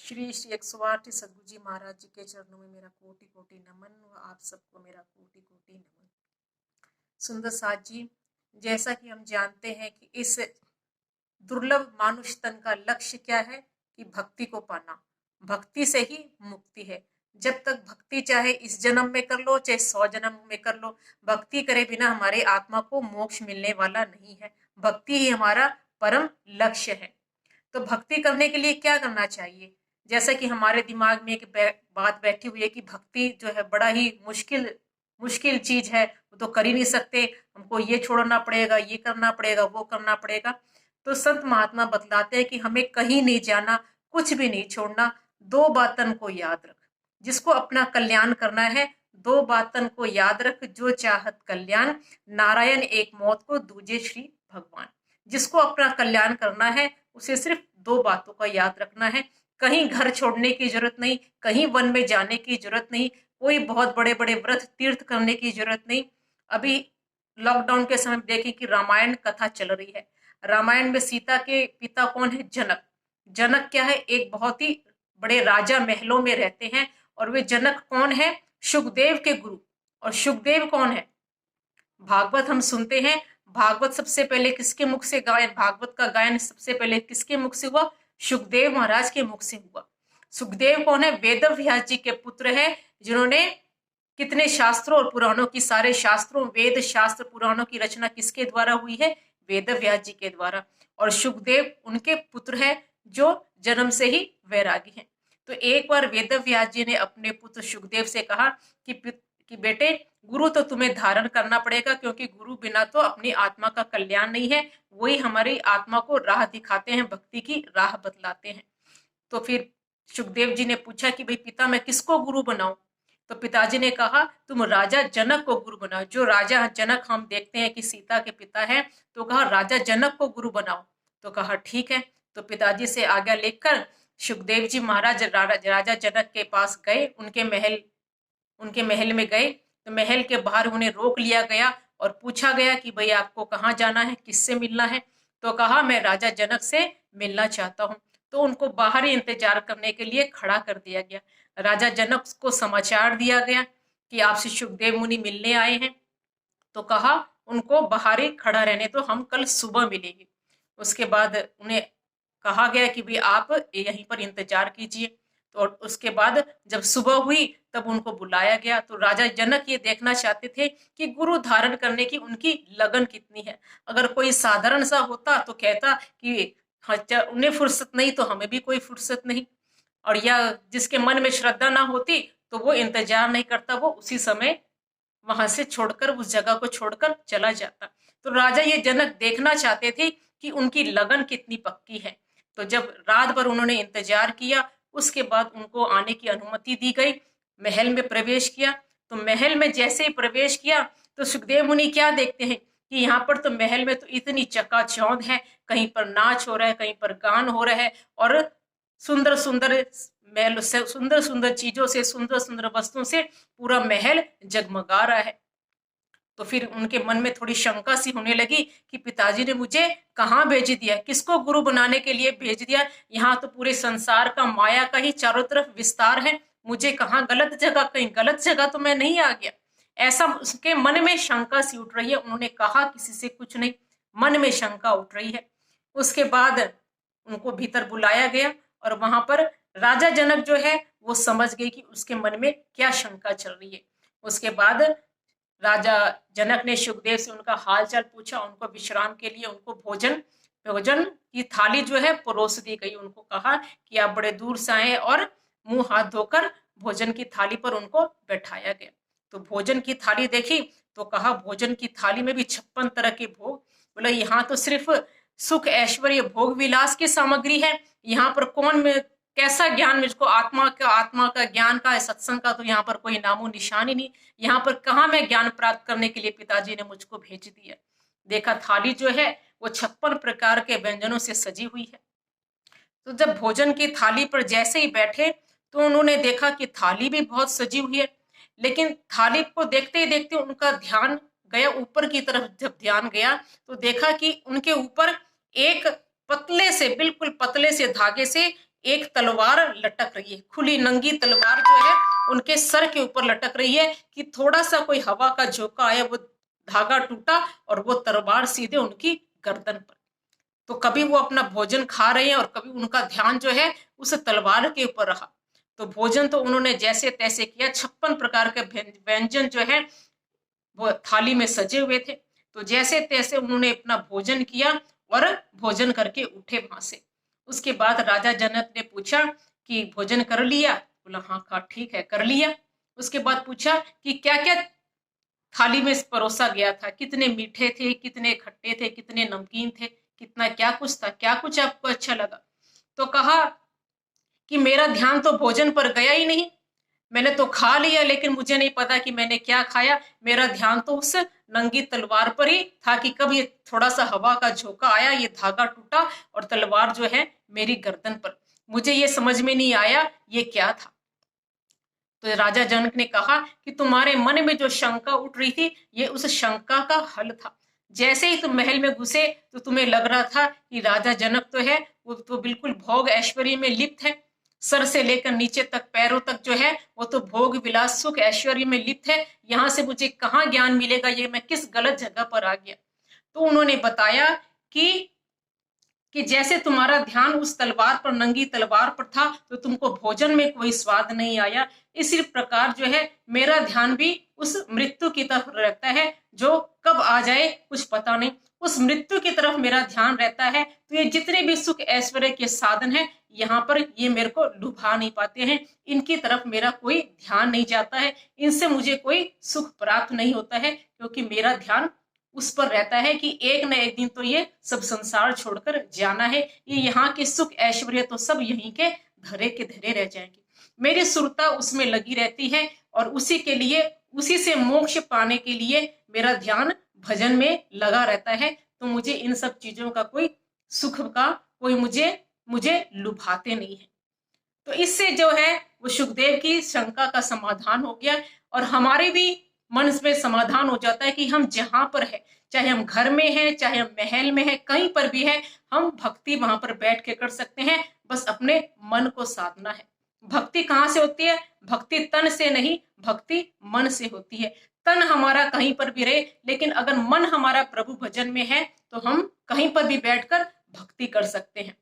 श्री श्री 108 सद्गुरु जी महाराज जी के चरणों में मेरा कोटि कोटि नमन व आप सबको मेरा कोटि कोटि नमन। सुंदर साथ जी, जैसा कि हम जानते हैं कि इस दुर्लभ मानुष तन का लक्ष्य क्या है कि भक्ति को पाना। भक्ति से ही मुक्ति है। जब तक भक्ति चाहे इस जन्म में कर लो चाहे 100 जन्म में कर लो, भक्ति करे बिना हमारे आत्मा को मोक्ष मिलने वाला नहीं है। भक्ति ही हमारा परम लक्ष्य है। तो भक्ति करने के लिए क्या करना चाहिए? जैसा कि हमारे दिमाग में एक बात बैठी हुई है कि भक्ति जो है बड़ा ही मुश्किल मुश्किल चीज है, वो तो कर ही नहीं सकते, हमको ये छोड़ना पड़ेगा, ये करना पड़ेगा, वो करना पड़ेगा। तो संत महात्मा बतलाते हैं कि हमें कहीं नहीं जाना, कुछ भी नहीं छोड़ना, दो बातन को याद रख। जिसको अपना कल्याण करना है, दो बातन को याद रख, जो चाहत कल्याण, नारायण एक मौत को दूजे श्री भगवान। जिसको अपना कल्याण करना है उसे सिर्फ दो बातों का याद रखना है। कहीं घर छोड़ने की जरूरत नहीं, कहीं वन में जाने की जरूरत नहीं, कोई बहुत बड़े बड़े व्रत तीर्थ करने की जरूरत नहीं। अभी लॉकडाउन के समय देखें कि रामायण कथा चल रही है। रामायण में सीता के पिता कौन है? जनक। जनक क्या है? एक बहुत ही बड़े राजा महलों में रहते हैं। और वे जनक कौन है? सुखदेव के गुरु। और सुखदेव कौन है? भागवत हम सुनते हैं। भागवत सबसे पहले किसके मुख से गायन, भागवत का गायन सबसे पहले किसके मुख से हुआ? सुखदेव महाराज के मुख से हुआ। सुखदेव कौन है? वेद व्यास जी के पुत्र है, जिन्होंने कितने शास्त्रों और पुराणों की, सारे शास्त्रों, वेद शास्त्र पुराणों की रचना किसके द्वारा हुई है? वेद व्यास जी के द्वारा। और सुखदेव उनके पुत्र है जो जन्म से ही वैरागी हैं। तो एक बार वेद व्यास जी ने अपने पुत्र सुखदेव से कहा कि बेटे, गुरु तो तुम्हें धारण करना पड़ेगा, क्योंकि गुरु बिना तो अपनी आत्मा का कल्याण नहीं है। वही हमारी आत्मा को राह दिखाते हैं, भक्ति की राह बतलाते हैं। तो फिर सुखदेव जी ने पूछा कि भाई पिता, मैं किसको गुरु बनाऊं? तो पिताजी ने कहा तुम राजा जनक को गुरु बनाओ। जो राजा जनक हम देखते हैं कि सीता के पिता हैं, तो कहा राजा जनक को गुरु बनाओ। तो कहा ठीक है। तो पिताजी से आज्ञा लेकर सुखदेव जी महाराज राजा जनक के पास गए, उनके महल में गए। तो महल के बाहर उन्हें रोक लिया गया और पूछा गया कि भाई आपको कहाँ जाना है, किससे मिलना है? तो कहा मैं राजा जनक से मिलना चाहता हूँ। तो उनको बाहर ही इंतजार करने के लिए खड़ा कर दिया गया। राजा जनक को समाचार दिया गया कि आपसे सुखदेव मुनि मिलने आए हैं। तो कहा उनको बाहर ही खड़ा रहने तो, हम कल सुबह मिलेंगे। उसके बाद उन्हें कहा गया कि भाई आप यहीं पर इंतजार कीजिए। तो उसके बाद जब सुबह हुई तब उनको बुलाया गया। तो राजा जनक ये देखना चाहते थे कि गुरु धारण करने की उनकी लगन कितनी है। अगर कोई साधारण सा होता तो कहता कि उन्हें फुर्सत नहीं तो हमें भी कोई फुर्सत नहीं। और या जिसके मन में श्रद्धा ना होती तो वो इंतजार नहीं करता, वो उसी समय वहां से छोड़कर, उस जगह को छोड़कर चला जाता। तो राजा ये जनक देखना चाहते थे कि उनकी लगन कितनी पक्की है। तो जब रात भर उन्होंने इंतजार किया, उसके बाद उनको आने की अनुमति दी गई। महल में प्रवेश किया। तो महल में जैसे ही प्रवेश किया तो सुखदेव मुनि क्या देखते हैं कि यहाँ पर तो महल में तो इतनी चकाचौंध है, कहीं पर नाच हो रहा है, कहीं पर गान हो रहा है, और सुंदर सुंदर महल से, सुंदर सुंदर चीजों से, सुंदर सुंदर वस्तुओं से पूरा महल जगमगा रहा है। तो फिर उनके मन में थोड़ी शंका सी होने लगी कि पिताजी ने मुझे कहाँ भेज दिया, किसको गुरु बनाने के लिए भेज दिया? यहाँ तो पूरे संसार का, माया का ही चारों तरफ विस्तार है, मुझे कहाँ गलत जगह, कहीं गलत जगह तो मैं नहीं आ गया? ऐसा उसके मन में शंका सी उठ रही है। उन्होंने कहा किसी से कुछ नहीं, मन में शंका उठ रही है। उसके बाद उनको भीतर बुलाया गया और वहां पर राजा जनक जो है वो समझ गए कि उसके मन में क्या शंका चल रही है। उसके बाद राजा जनक ने सुखदेव से उनका हालचाल पूछा। उनको विश्राम के लिए उनको भोजन भोजन की थाली जो है परोस दी गई। उनको कहा कि आप बड़े दूर से आए, और मुंह हाथ धोकर भोजन की थाली पर उनको बैठाया गया। तो भोजन की थाली देखी तो कहा भोजन की थाली में भी 56 तरह के भोग। बोला यहाँ तो सिर्फ सुख ऐश्वर्य भोग विलास की सामग्री है, यहाँ पर कौन में कैसा ज्ञान मुझको आत्मा का ज्ञान का, सत्संग का तो यहाँ पर कोई नामो निशान ही नहीं। यहाँ पर कहाँ मैं ज्ञान प्राप्त करने के लिए पिताजी ने मुझको भेज दिया? देखा थाली जो है वो 56 प्रकार के व्यंजनों से सजी हुई है। तो जब भोजन की थाली पर जैसे ही बैठे तो उन्होंने देखा कि थाली भी बहुत सजी हुई है, लेकिन थाली को देखते ही देखते उनका ध्यान गया ऊपर की तरफ। जब ध्यान गया तो देखा कि उनके ऊपर एक पतले से, बिल्कुल पतले से धागे से एक तलवार लटक रही है, खुली नंगी तलवार जो है उनके सर के ऊपर लटक रही है कि थोड़ा सा कोई हवा का झोंका आया, वो धागा टूटा और वो तलवार सीधे उनकी गर्दन पर। तो कभी वो अपना भोजन खा रहे हैं और कभी उनका ध्यान जो है उस तलवार के ऊपर रहा। तो भोजन तो उन्होंने जैसे तैसे किया, 56 प्रकार के व्यंजन जो है वो थाली में सजे हुए थे। तो जैसे तैसे उन्होंने अपना भोजन किया और भोजन करके उठे वहां से। उसके बाद राजा जनक ने पूछा कि भोजन कर लिया? बोला हाँ हाँ ठीक है कर लिया। उसके बाद पूछा कि क्या क्या थाली में परोसा गया था, कितने मीठे थे, कितने खट्टे थे, कितने नमकीन थे, कितना क्या कुछ था, क्या कुछ आपको अच्छा लगा? तो कहा कि मेरा ध्यान तो भोजन पर गया ही नहीं, मैंने तो खा लिया लेकिन मुझे नहीं पता कि मैंने क्या खाया। मेरा ध्यान तो उस नंगी तलवार पर ही था कि कब ये थोड़ा सा हवा का झोंका आया, ये धागा टूटा और तलवार जो है मेरी गर्दन पर। मुझे ये समझ में नहीं आया ये क्या था। तो राजा जनक ने कहा कि तुम्हारे मन में जो शंका उठ रही थी ये उस शंका का हल था। जैसे ही तुम महल में घुसे तो तुम्हें लग रहा था कि राजा जनक तो है वो तो बिल्कुल भोग ऐश्वर्य में लिप्त है, सर से लेकर नीचे तक पैरों तक जो है वो तो भोग विलास सुख ऐश्वर्य में लिप्त है। यहाँ से मुझे कहाँ ज्ञान मिलेगा, ये मैं किस गलत जगह पर आ गया। तो उन्होंने बताया कि जैसे तुम्हारा ध्यान उस तलवार पर, नंगी तलवार पर था, तो तुमको भोजन में कोई स्वाद नहीं आया, इसी प्रकार जो है मेरा ध्यान भी उस मृत्यु की तरफ रहता है, जो कब आ जाए कुछ पता नहीं। उस मृत्यु की तरफ मेरा ध्यान रहता है। तो ये जितने भी सुख ऐश्वर्य के साधन हैं यहाँ पर ये मेरे को लुभा नहीं पाते हैं, इनकी तरफ मेरा कोई ध्यान नहीं जाता है, इनसे मुझे कोई सुख प्राप्त नहीं होता है, क्योंकि मेरा ध्यान उस पर रहता है कि एक न एक दिन तो ये सब संसार छोड़कर जाना है, ये यहाँ के सुख ऐश्वर्य तो सब यहीं के धरे के धरे रह जाएंगे। मेरी सुरता उसमें लगी रहती है और उसी के लिए, उसी से मोक्ष पाने के लिए मेरा ध्यान भजन में लगा रहता है। तो मुझे इन सब चीजों का कोई सुख का कोई मुझे लुभाते नहीं है। तो इससे जो है वो सुखदेव की शंका का समाधान हो गया और हमारे भी मन में समाधान हो जाता है कि हम जहां पर है, चाहे हम घर में हैं, चाहे हम महल में हैं, कहीं पर भी है, हम भक्ति वहां पर बैठ के कर सकते हैं। बस अपने मन को साधना है। भक्ति कहाँ से होती है? भक्ति तन से नहीं, भक्ति मन से होती है। तन हमारा कहीं पर भी रहे, लेकिन अगर मन हमारा प्रभु भजन में है तो हम कहीं पर भी बैठकर भक्ति कर सकते हैं,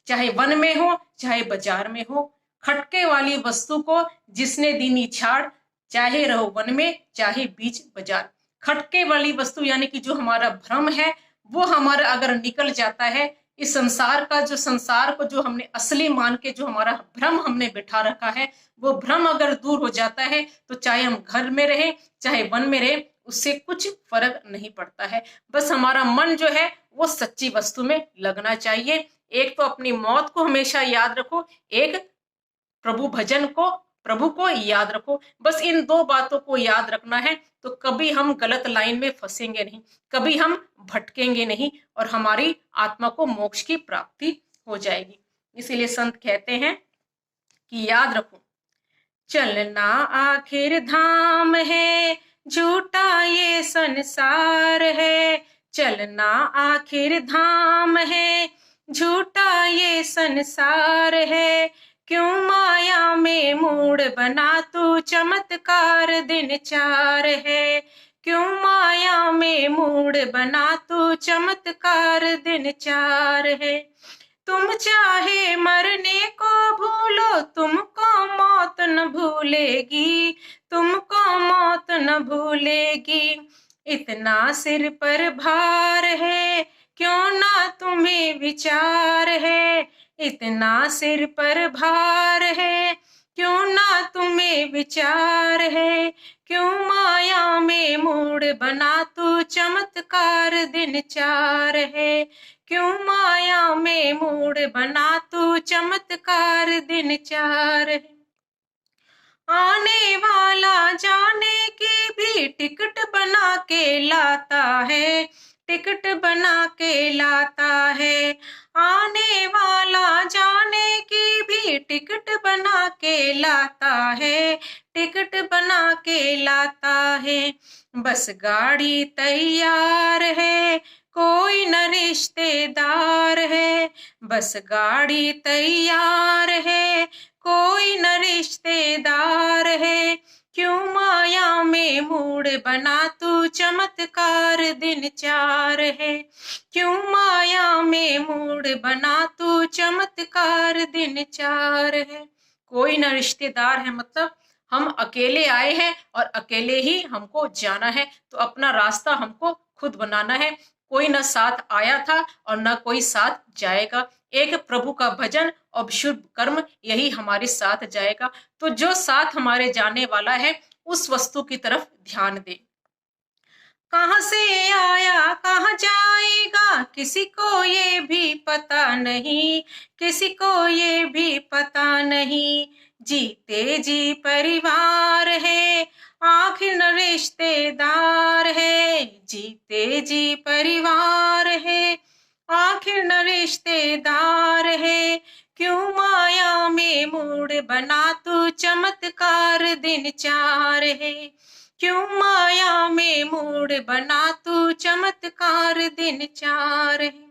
चाहे वन में हो चाहे बाजार में हो। खटके वाली वस्तु को जिसने दीनी छाड़, चाहे रहो वन में चाहे बीच बाजार। खटके वाली वस्तु यानी कि जो हमारा भ्रम है वो हमारा अगर निकल जाता है, इस संसार का जो, संसार को जो हमने असली मान के जो हमारा भ्रम हमने बिठा रखा है, वो भ्रम अगर दूर हो जाता है तो चाहे हम घर में रहे चाहे वन में रहे उससे कुछ फर्क नहीं पड़ता है। बस हमारा मन जो है वो सच्ची वस्तु में लगना चाहिए। एक तो अपनी मौत को हमेशा याद रखो, एक प्रभु भजन को, प्रभु को याद रखो। बस इन दो बातों को याद रखना है तो कभी हम गलत लाइन में फंसेंगे नहीं, कभी हम भटकेंगे नहीं और हमारी आत्मा को मोक्ष की प्राप्ति हो जाएगी। इसीलिए संत कहते हैं कि याद रखो, चलना आखिर धाम है, झूठा ये संसार है। चलना आखिर धाम है, झूठा ये संसार है। क्यों माया में मूड बना तू, चमत्कार दिन चार है। क्यों माया में मूड बना तू, चमत्कार दिन चार है। तुम चाहे मरने को भूलो, तुमको मौत न भूलेगी, तुमको मौत न भूलेगी। इतना सिर पर भार है, क्यों ना तुम्हें विचार है। इतना सिर पर भार है, क्यों ना तुम्हें विचार है। क्यों माया में मूड बना तू, चमत्कार दिन चार है। क्यों माया में मूड बना तू, चमत्कार दिन चार है। आने वाला जाने की भी टिकट बना के लाता है, टिकट बना के लाता है। आने वाला जाने की भी टिकट बना के लाता है, टिकट बना के लाता है। बस गाड़ी तैयार है, कोई न रिश्तेदार है, बस गाड़ी तैयार है। कोई न रिश्तेदार है, क्यों माया में मूड बना तू, चमत्कार दिन चार है। क्यों माया में मूड बना तू, चमत्कार दिन चार है। कोई न रिश्तेदार है मतलब हम अकेले आए हैं और अकेले ही हमको जाना है, तो अपना रास्ता हमको खुद बनाना है। कोई न साथ आया था और न कोई साथ जाएगा। एक प्रभु का भजन और शुभ कर्म यही हमारे साथ जाएगा। तो जो साथ हमारे जाने वाला है उस वस्तु की तरफ ध्यान दे। कहाँ से आया कहाँ जाएगा, किसी को ये भी पता नहीं, किसी को ये भी पता नहीं। जीते जी परिवार है, आखिर न रिश्तेदार है। जीते जी परिवार है, आखिर न रिश्तेदार है। क्यों माया में मूड बना तू, चमत्कार दिन चार है। क्यों माया में मूड बना तू, चमत्कार दिन चार है।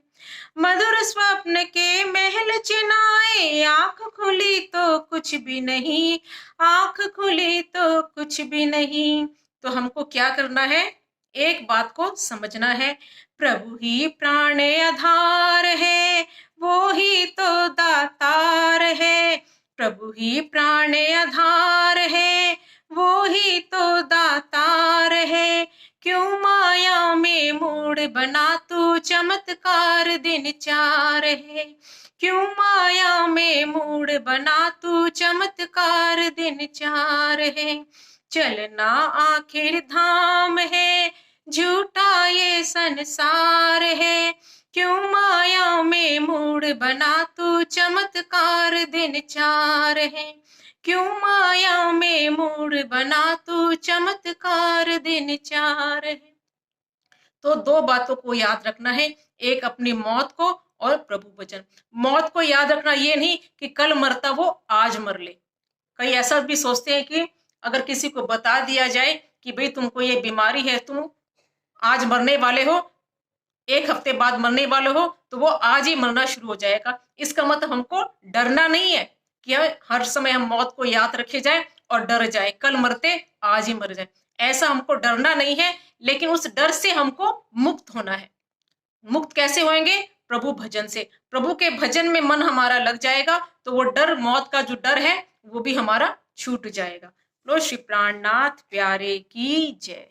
मधुर स्वप्न के महल चिनाए, आंख खुली तो कुछ भी नहीं, आंख खुली तो कुछ भी नहीं। तो हमको क्या करना है, एक बात को समझना है, प्रभु ही प्राण आधार है, वो ही तो दातार है। प्रभु ही प्राण आधार है, वो ही तो दातार है। क्यों माया में मूड बना तू, चमत्कार दिन चार है। क्यों माया में मूड बना तू, चमत्कार दिन चार है। चलना आखिर धाम है, झूठा ये संसार है। क्यों माया में मूड बना तू, चमत्कार दिन चार है। क्यों माया में मूड बना तू, चमत्कार दिन चार है। तो दो बातों को याद रखना है, एक अपनी मौत को और प्रभु वचन। मौत को याद रखना ये नहीं कि कल मरता वो आज मर ले। कई ऐसा भी सोचते हैं कि अगर किसी को बता दिया जाए कि भाई तुमको ये बीमारी है, तुम आज मरने वाले हो, एक हफ्ते बाद मरने वाले हो, तो वो आज ही मरना शुरू हो जाएगा। इसका मतलब हमको डरना नहीं है कि हर समय हम मौत को याद रखे जाए और डर जाए, कल मरते आज ही मर जाए। ऐसा हमको डरना नहीं है, लेकिन उस डर से हमको मुक्त होना है। मुक्त कैसे होंगे, प्रभु भजन से। प्रभु के भजन में मन हमारा लग जाएगा तो वो डर, मौत का जो डर है वो भी हमारा छूट जाएगा। लो श्री प्राणनाथ प्यारे की जय।